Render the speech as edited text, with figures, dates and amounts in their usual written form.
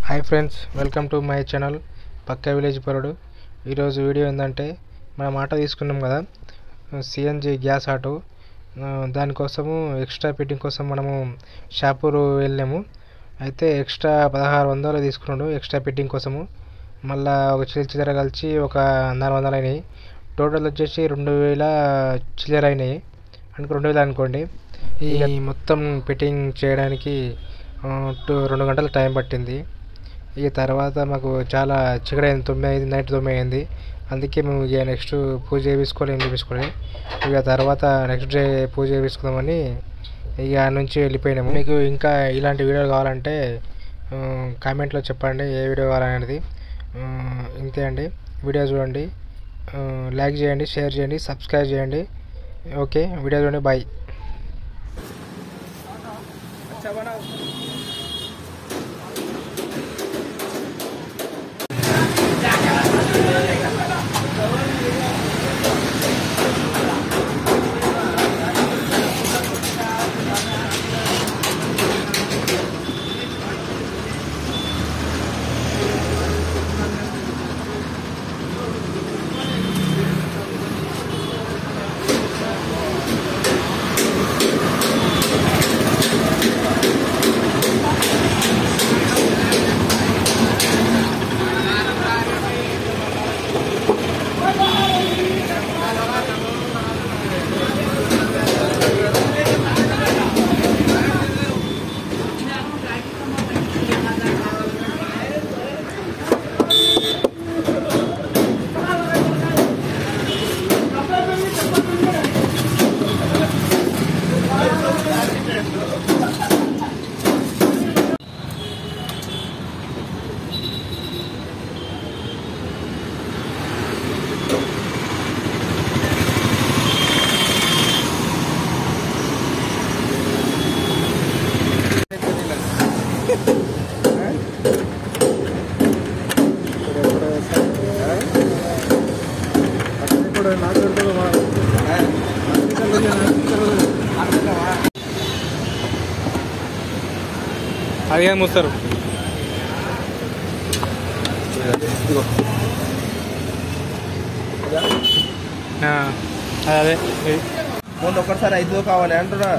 Hi friends, welcome to my channel పక్కా village పరుడు. ఈరోజు వీడియో ఏంటంటే మనం ఆటో తీసుకున్నాం కదా, సిఎన్జి గ్యాస్ ఆటో. దానికోసము ఎక్స్ట్రా ఫిట్టింగ్ కోసం మనము షాపూర్ వెళ్ళాము. అయితే ఎక్స్ట్రా 1600 తీసుకున్నాడు ఎక్స్ట్రా ఫిట్టింగ్ కోసము. మళ్ళీ ఒక చిల్లర కలిసి ఒక 400 అయినాయి. టోటల్ వచ్చేసి 2000 చిల్లర అయినాయి 2000 అనుకోండి. ఈ మొత్తం ఫిట్టింగ్ చేయడానికి 2 గంటల టైం పట్టింది. ఇక తర్వాత మాకు చాలా చికడైంది, 9 నైట్ 9 అయింది. అందుకే మేము ఇక నెక్స్ట్ పూజ చేయించుకోవాలి, ఏం చేయించుకోవాలి. ఇక తర్వాత నెక్స్ట్ డే పూజ చేయించుకుందామని ఇక నుంచి వెళ్ళిపోయినాము. మీకు ఇంకా ఇలాంటి వీడియోలు కావాలంటే కామెంట్లో చెప్పండి, ఏ వీడియో కావాలనేది. ఇంతే అండి, వీడియో చూడండి, లైక్ చేయండి, షేర్ చేయండి, సబ్స్క్రైబ్ చేయండి. ఓకే, వీడియో చూడండి, బాయ్. అదే మూస్తారు అదే ముందు ఒక్కసారి 5 కావాలి అంటున్నా.